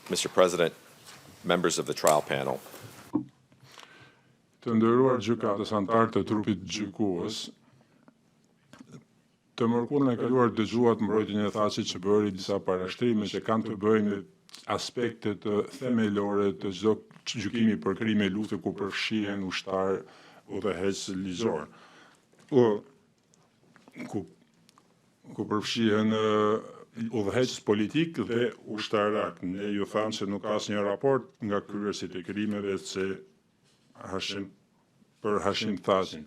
Mr. President, members of the trial panel. Të nderuar gjykatës, antarë të trupit gjykues, të mërkurën e kaluar dëgjuat mbrojtjen e Thacit që bëri disa parashtrime që kanë të bëjnë me aspekte të themelore të çdo gjykimi për krime lufte ku përfshihen ushtar udhëheqës ligjor. Ku përfshihen udhëheqës politik dhe ushtarak. Ne ju thamë se nuk ka asnjë raport nga kryerësit e krimeve për Hashim Thacin.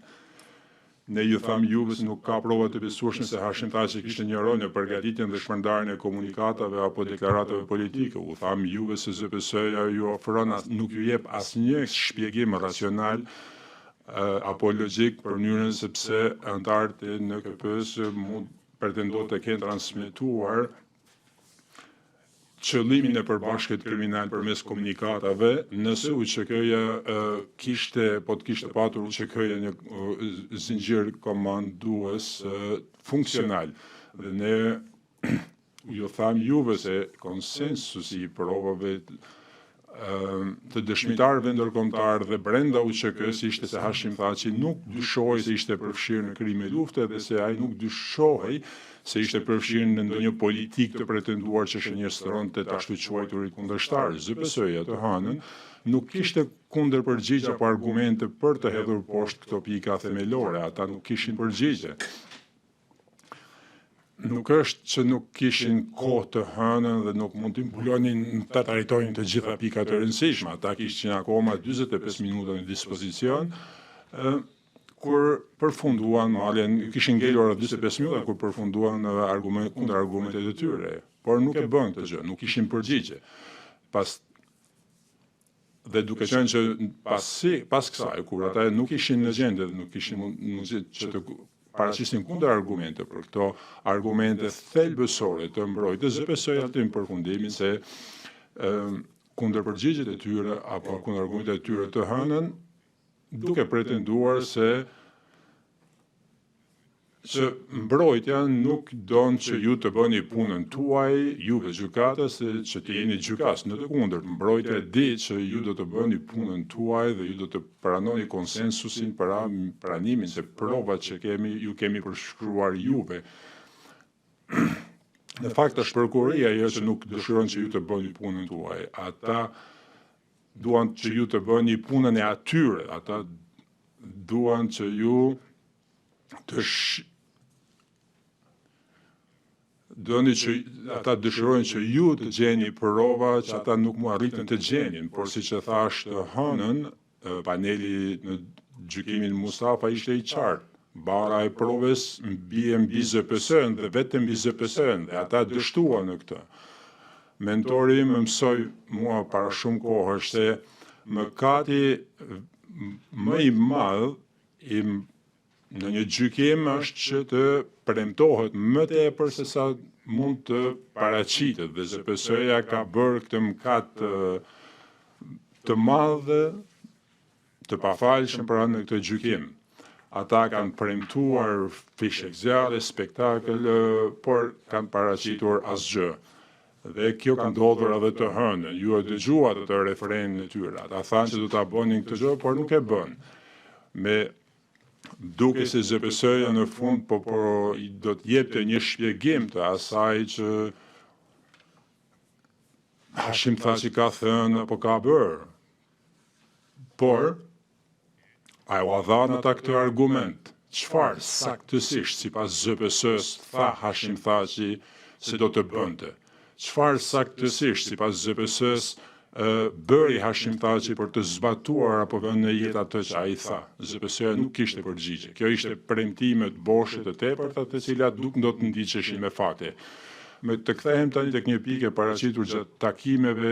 Ne ju thamë juve se nuk ka prova të besueshme se Hashim Thaci kishte një rol në përgatitjen dhe shpërndarjen e komunikatave apo deklaratave politike. U thamë juve se ZPS-ja ju ofron nuk ju jep asnjë shpjegim racional apo logjik për mënyrën sepse antarët e NKP-s mund pretendojnë të kenë transmetuar qëllimin e përbashkët kriminal përmes komunikatave, nëse UÇK-ja të kishte patur UÇK-ja një zinxhir komandues funksional. Dhe ne ju tham juve se konsensusi i provave të dëshmitarëve ndërkombëtar dhe brenda UÇK-s ishte se Hashim Thaci nuk dyshohej se ishte përfshirë në krime lufte dhe se ai nuk dyshohej se ishte përfshirë në ndonjë politikë të pretenduar që shënjestronte të ashtu quajturit kundërshtar. ZPS-ja të hënën nuk kishte kundërpërgjigje apo argumente për të hedhur poshtë këto pika themelore, ata nuk kishin përgjigje. Nuk është që nuk kishin kohë të hënën dhe nuk mund të imbulonin të trajtojnë të gjitha pikat të rëndësishme. Ata kishin akoma 45 minuta në dispozicion, kur përfunduan, kishin ngelur 45 minuta kur përfunduan kundër argumentet e tyre, por nuk e bën këtë gjë, nuk kishin përgjigje. Dhe duke qenë që pas kësaj, kur ata nuk ishin në gjendje dhe nuk kishin mundësi që të paraqisnin kundër argumente për këto argumente thelbësore të mbrojtjes, ZPS-ja aty në përfundimin se kundër përgjigjet e tyre apo kundër argumentet e tyre të hënën, duke pretenduar se mbrojtja nuk don që ju të bëni punën tuaj, juve gjykatës, që të jeni gjykas. Në të kundërt, mbrojtja di që ju do të bëni punën tuaj dhe ju do të pranoni konsensusin për pranimin se provat që ju kemi përshkruar juve. Në fakt është prokuroria ajo që nuk dëshiron që ju të bëni punën tuaj. Ata duan që ju të bëni punën e atyre. Ata duan që ju ata dëshirojnë që ju të gjeni prova që ata nuk mu arritën të gjenin, por si që thash të hënën, paneli në gjykimin Mustafa ishte i qartë. Bara e provës mbi ZPS-n dhe vetëm mbi ZPS-n dhe ata dështuan në këtë. Mentori më mësoi mua para shumë kohësh se mëkati më i madh në një gjykim është që të premtohet më tepër se sa mund të paraqitet dhe ZPS-ja ka bërë këtë mëkat të madh të pafalshëm për anë në këtë gjykim. Ata kanë premtuar fishek zjarre, spektakël, por kanë paraqitur asgjë. Dhe kjo ka ndodhur edhe të hënën. Ju e dëgjuat të refrenin e tyre. Ata thanë që do ta bënin këtë gjë, por nuk e bën. Duke se ZPS-ja në fund do të jepte një shpjegim të asaj që Hashim Thaci ka thënë apo ka bërë. Por ai u dha ata këtë argument. Çfarë saktësisht sipas ZPS-s tha Hashim Thaci se do të bënte? Çfarë saktësisht sipas ZPS-s bëri Hashim Thaci për të zbatuar apo vënë në jetë atë që ai tha? ZPS-ja nuk kishte përgjigje. Kjo ishte premtime të boshe të tepërta të cilat nuk do të ndiqeshin me fakte. Të kthehem tani tek një pikë e paraqitur gjatë takimeve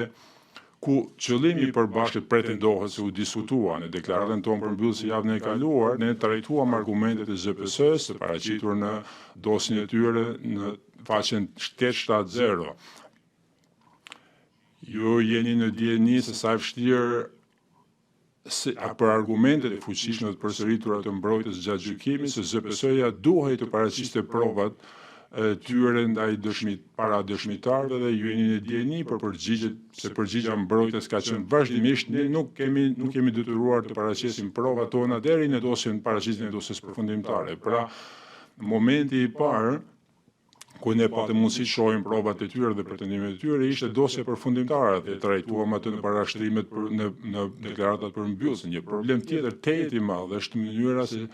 ku qëllimi i përbashkët pretendohet se u diskutua në deklaratën tonë për mbyllje javën e kaluar, ne trajtuam argumentet e ZPS-s të paraqitur në dosjen e tyre në faqen 870. Ju jeni në dieni se sa e vështirë për argumentet e fuqishme të përsëritura të mbrojtjes gjatë gjykimit, se ZPS-ja duhej të paraqiste provat tyre ndaj para dëshmitarëve dhe ju jeni në dieni për përgjigjet se përgjigja mbrojtës ka qenë vazhdimisht ne nuk kemi detyruar të paraqesim provat tona deri në dosjen paraqitjen e dosjes përfundimtare. Pra, momenti i parë ku ne patëm mundësi të shohim provat e tyre dhe pretendimet e tyre ishte dosja përfundimtare dhe trajtuam atë në parashtrimet në deklaratat përmbysëse. Një problem tjetër i madh është mënyra se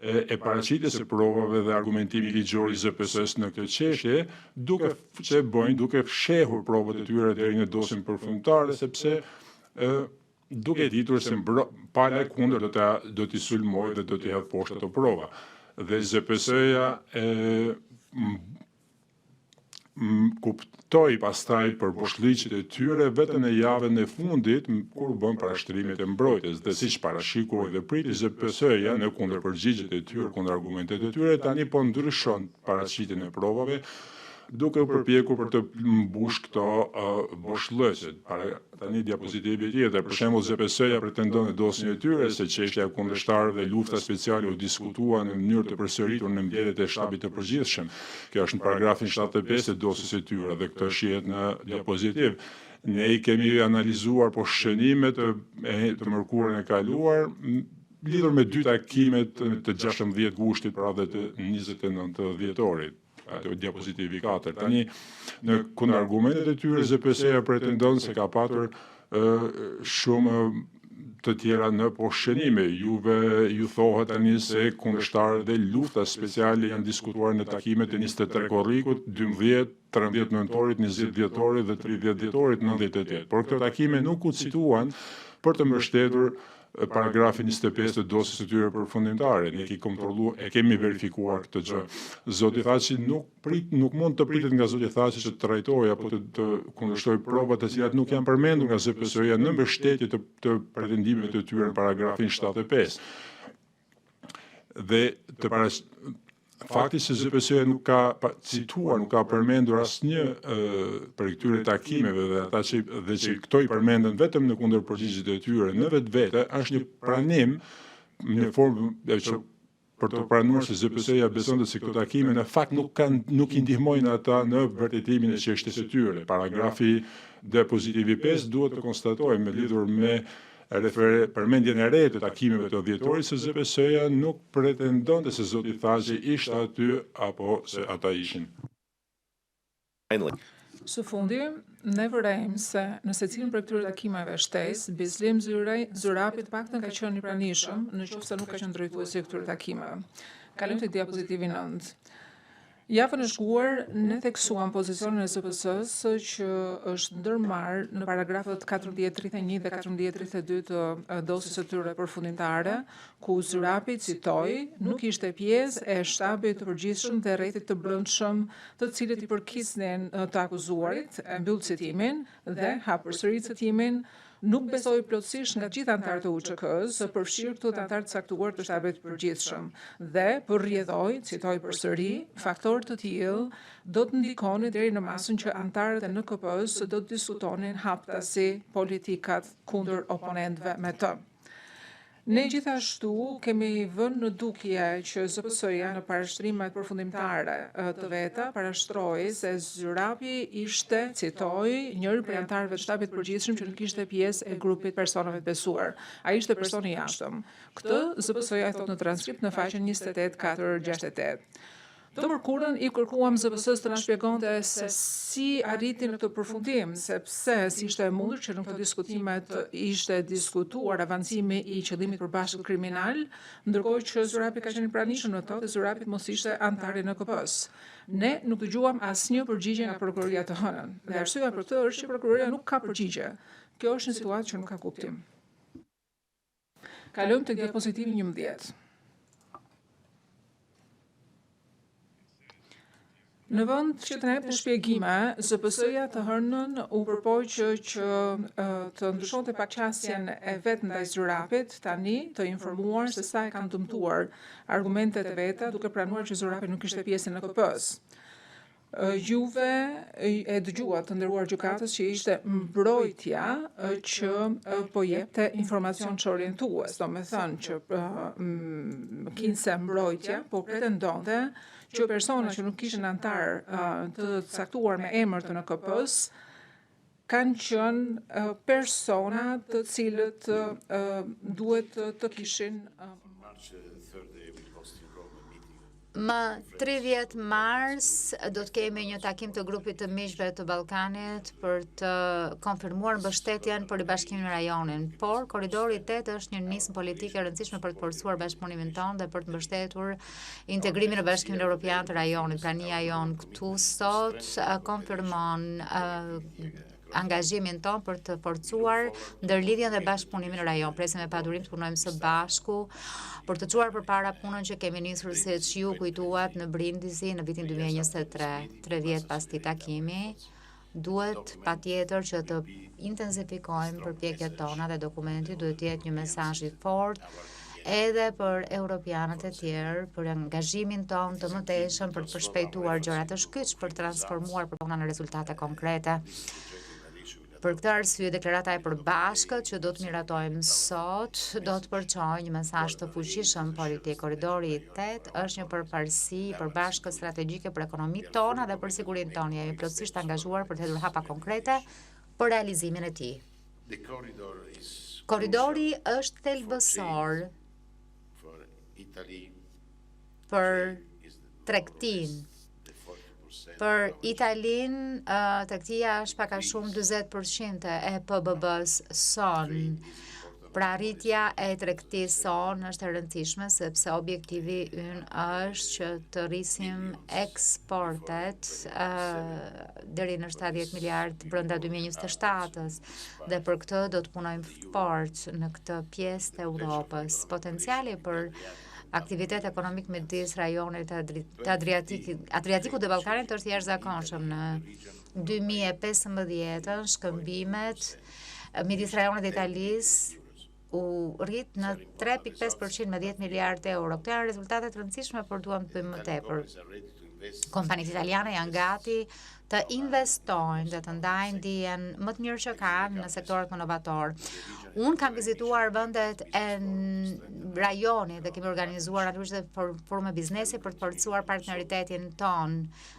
e paraqitjes së provave dhe argumentimi ligjor i ZPS-s në këtë çështje, duke fshehur provat e tyre deri në dosjen përfundimtare, sepse duke ditur se pala kundër do t'i sulmojë dhe do t'i hedhë poshtë ato prova. Dhe ZPS-ja kuptoi pastaj për boshllëqjet e tyre vetëm në javën e fundit kur bën parashtrimet e mbrojtjes dhe siç parashikoi dhe priti ZPS-ja në kundër përgjigjet e tyre, kundër argumentet e tyre, tani po ndryshon paraqitjen e provave duke u përpjekur për të mbush këto boshllëqe. Tani diapozitivi tjetër, për shembull ZPS-ja pretendon në dosjen e tyre se çështja e kundërshtarëve dhe lufta speciale u diskutua në mënyrë të përsëritur në mbledhjet e shtabit të përgjithshëm. Kjo është në paragrafin 75 të dosjes së tyre dhe këtë shihet në diapozitiv. Ne I kemi analizuar po shënimet të mërkurën e kaluar lidhur me dy takimet të 16 gushtit pra dhe të 29 dhjetorit. Ato diapozitivi 4. Tani në kundargumentet e tyre ZPS-ja pretendon se ka patur shumë të tjera në poshënime. Ju thohet tani se kundërshtarët dhe lufta speciale janë diskutuar në takimet e 23 korrikut, 12, 13 nëntorit, 20 dhjetorit dhe 30 dhjetorit 98. Por këto takime nuk u cituan për të mbështetur paragrafin 25 të dosjes së tyre përfundimtare. Ne kemi verifikuar këtë gjë. Zoti Thaçi nuk mund të pritet nga zoti Thaçi që të trajtojë apo të kundërshtojë provat të cilat nuk janë përmendur nga ZPS-ja në mbështetje të pretendimeve të tyre në paragrafin 75. Dhe fakti se ZPS-ja nuk ka cituar, nuk ka përmendur asnjë për këtyre takimeve dhe që këto I përmenden vetëm në kundër përgjigjet e tyre në vetvete, është një pranim në formë që për të pranuar se ZPS-ja beson se këto takime në fakt nuk I ndihmojnë ata në vërtetimin e çështjes së tyre. Paragrafi diapozitivi 5 duhet të konstatojmë lidhur me përmendjen e re të takimeve të dhjetorit se ZPS-ja nuk pretendonte se zoti Thaçi ishte aty apo se ata ishin. Së fundi, ne vërejmë se në secilin për këtyre takimeve shtesë, Bislim Zyrapi të paktën ka qenë I pranishëm, nëse nuk ka qenë drejtuesi I këtyre takimeve. Kalojmë tek diapozitivin 9. Javën e shkuar ne theksuam pozicionin e ZPS-s që është ndërmarrë në paragrafët 1431 dhe 1432 të dosjes së tyre përfundimtare, ku Zyrapi citoi, nuk ishte pjesë e shtabit të përgjithshëm dhe rrethit të brendshëm, të cilët I përkisnin të akuzuarit, e mbyll citimin dhe hap përsëri citimin. Nuk besoi plotësisht nga gjithë anëtarët e UÇK-s, përfshirë këto të anëtarë të caktuar të shtabit të përgjithshëm, dhe përrjedhoi, citoj përsëri, faktorë të tillë do të ndikonin deri në masën që anëtarët e NKP-s do të diskutonin haptasi politikat kundër oponentëve me të. Ne gjithashtu kemi vënë në dukje që ZPS-ja në parashtrimet përfundimtare të veta parashtroi se Zyrapi ishte, citoj, njëri prej anëtarëve të shtabit përgjithshëm që nuk ishte pjesë e grupit personave të besuar. Ai ishte person I jashtëm. Këtë ZPS-ja e thot në transkript në faqen 28468. Të mërkurën I kërkuam ZPS-s të na shpjegonte se si arriti në këtë përfundim, sepse si ishte e mundur që në këto diskutimet ishte diskutuar avancimi I qëllimit përbashkët kriminal, ndërkohë që Zyrapi ka qenë I pranishëm në to dhe Zyrapi mos ishte anëtar I NKP-s. Ne nuk dëgjuam asnjë përgjigje nga prokuroria të hënën. Dhe arsyeja për këtë është që prokuroria nuk ka përgjigje. Kjo është një situatë që nuk ka kuptim. Kalojmë tek diapozitivi 11. Në vend që të na jepte shpjegime, ZPS-ja të hënën u përpoqë që të ndryshonte paqasjen e vet ndaj Zyrapit, tani të informuar se sa e kanë dëmtuar argumentet e veta, duke pranuar që Zyrapi nuk ishte pjesë e NKP-s. Juve e dëgjuat të nderuar gjykatës që ishte mbrojtja që po jepte informacion që orientues, do me thënë që kinse mbrojtja po pretendonte që persona që nuk kishin antar të caktuar me emër të NKP-s kanë qenë persona të cilët duhet të kishin Më 30 mars do të kemi një takim të grupit të miqve të Ballkanit për të konfirmuar mbështetjen për bashkimin me rajonin, por korridori 8 është një nismë politike e rëndësishme për të forcuar bashkëpunimin tonë dhe për të mbështetur integrimin në Bashkimin Evropian të rajonit. Prania jon këtu sot konfirmon angazhimin ton për të forcuar ndërlidhjen dhe bashkëpunimin në rajon. Presim me padurim të punojmë së bashku për të çuar përpara punën që kemi nisur siç ju kujtuat në Brindisi në vitin 2023, 3 vjet pas këtij takimi. Duhet patjetër që të intensifikojmë përpjekjet tona dhe dokumenti duhet të jetë një mesazh i fortë edhe për europianët e tjerë, për angazhimin ton të mëtejshëm për të përshpejtuar gjëra të shkyç, për të transformuar proposta në rezultate konkrete. Për këtë arsye, deklarata e përbashkët që do të miratojmë sot do të përçojë një mesazh të fuqishëm politik. Korridori 8 është një përparësi përbashkët strategjike për ekonominë tona dhe për sigurinë tonë. Jemi plotësisht angazhuar për të hedhur hapa konkrete për realizimin e tij. Korridori është thelbësor për tregtinë. Për Italinë, tregtia është pak a shumë 40% e PBB-s son. Pra rritja e tregtisë son është e rëndësishme sepse objektivi ynë është që të rrisim eksportet deri në 70 miliard brenda 2027-s dhe për këtë do të punojmë fort në këtë pjesë të Europës. Potenciali për aktivitet ekonomik midis rajonit të Adriatikut dhe Ballkanit është i jashtëzakonshëm. Në 2015 shkëmbimet midis rajonit dhe Italisë u rrit në 3.5% me 10 miliardë euro. Këto janë rezultate të rëndësishme, por duam të bëjmë më tepër. Kompanitë italiane janë gati të investojnë dhe të ndajnë dijen më të mirë që kanë në sektorët më novator. Unë kam vizituar vendet e rajonit dhe kemi organizuar natyrisht forume biznesi për të forcuar partneritetin ton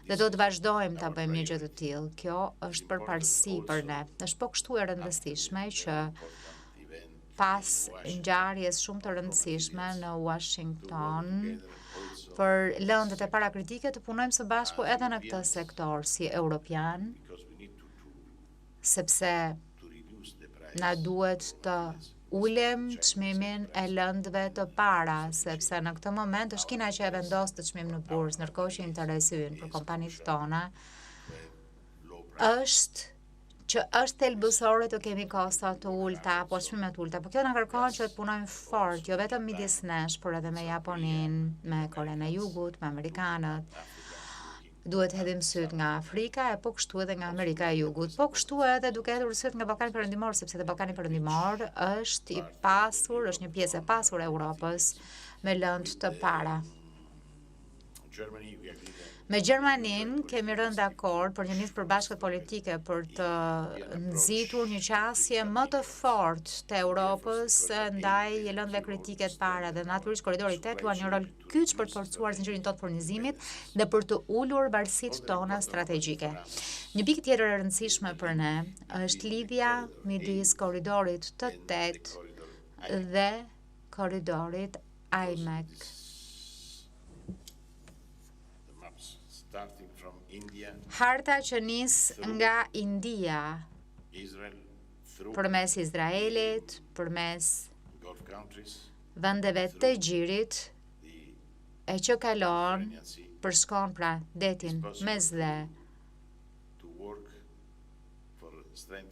dhe do të vazhdojmë ta bëjmë një gjë të tillë. Kjo është përparësi për ne. Është po kështu e rëndësishme që pas ngjarjes shumë të rëndësishme në Washington për lëndët e parakritike të punojmë së bashku edhe në këtë sektor si europian, sepse na duhet të ulem çmimin e lëndëve të para, sepse në këtë moment është Kina që e vendos të çmim në bursë, ndërkohë që interesi ynë për kompanitë tona është që është thelbësore të kemi kosta të ulta apo çmime të ulta, por kjo na kërkon që të punojmë fort, jo vetëm midis nesh, por edhe me Japoninë, me Korenë e Jugut, me amerikanët. Duhet hedhim syt nga Afrika e po kështu edhe nga Amerika e Jugut. Po kështu edhe duke hedhur syt nga Ballkani Perëndimor, sepse te Ballkani Perëndimor është i pasur, është një pjesë e pasur e Europës me lëndë të para. Me Gjermaninë kemi rënë dakord për një nismë përbashkët politike për të nxitur një qasje më të fortë të Europës ndaj lëndëve kritike të para dhe natyrisht korridori 8 luan një rol kyç për të forcuar zinxhirin tonë të furnizimit dhe për të ulur varësitë tona strategjike. Një pikë tjetër e rëndësishme për ne është lidhja midis korridorit të 8 dhe korridorit IMEC. Harta që nis nga India, përmes Izraelit, përmes vendeve të Gjirit, e që kalon përshkon pra detin Mesdhe,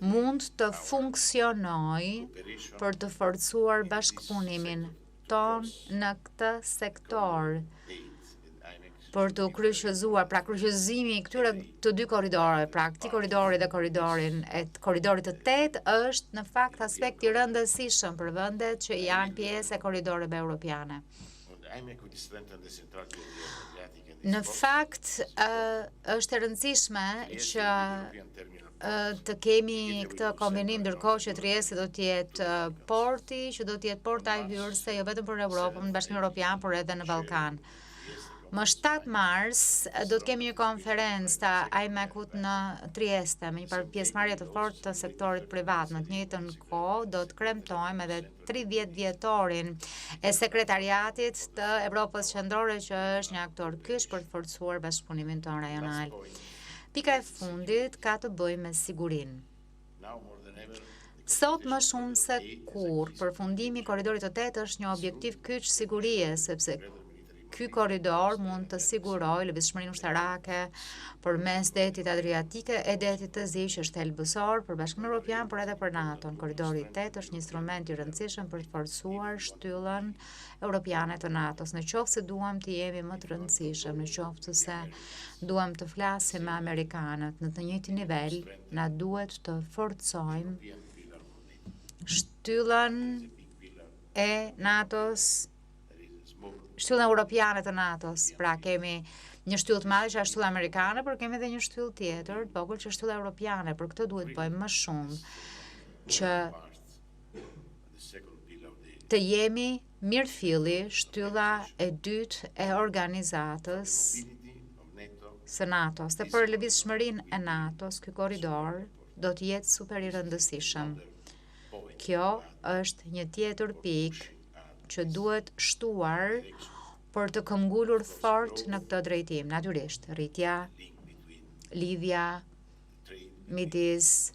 mund të funksionoj për të forcuar bashkëpunimin ton në këtë sektor, për të kryqëzuar, pra kryqëzimi këtyre të dy korridorëve, pra këtij korridori dhe korridorit të 8 është në fakt aspekt i rëndësishëm për vendet që janë pjesë e korridoreve europiane. Në fakt, është e rëndësishme që të kemi këtë kombinim ndërkohë që Trieste do të jetë porti, që do të jetë porta e hyrëse jo vetëm për Europën, në Bashkimin Evropian, por edhe në Ballkan. Më 7 mars do të kemi një konferencë të IMEC-ut në Trieste me një pjesëmarrje të fortë të sektorit privat. Në të njëjtën kohë do të kremtojmë edhe 30 vjetorin e sekretariatit të Evropës Qendrore, që është një aktor kyç për të forcuar bashkëpunimin tonë rajonal. Pika e fundit ka të bëjë me sigurinë. Sot më shumë se kur, përfundimi i korridorit të 8 është një objektiv kyç sigurie, sepse ky korridor mund të sigurojë lëvizshmërinë ushtarake përmes detit Adriatike e detit të Zi, që është helbësor për Bashkimin Evropian, por edhe për NATO. Korridori 8 është një instrument i rëndësishëm për të forcuar shtyllën europiane të NATO-s. Në qoftë se duam të jemi më të rëndësishëm, në qoftë se duam të flasim me amerikanët në të njëjtin nivel, na duhet të forcojmë shtyllën e NATO-s, shtyllën europiane të NATO-s. Pra kemi një shtyllë të madhe që është shtylla amerikane, por kemi edhe një shtyllë tjetër të vogël që është shtylla europiane. Për këtë duhet bëjmë më shumë që të jemi mirëfilli shtylla e dytë e organizatës së NATO-s. Dhe për lëvizshmërinë e NATO-s, ky korridor do të jetë super i rëndësishëm. Kjo është një tjetër pikë që duhet shtuar për të këmbgulur fort në këtë drejtim. Natyrisht, rritja, lidhja midis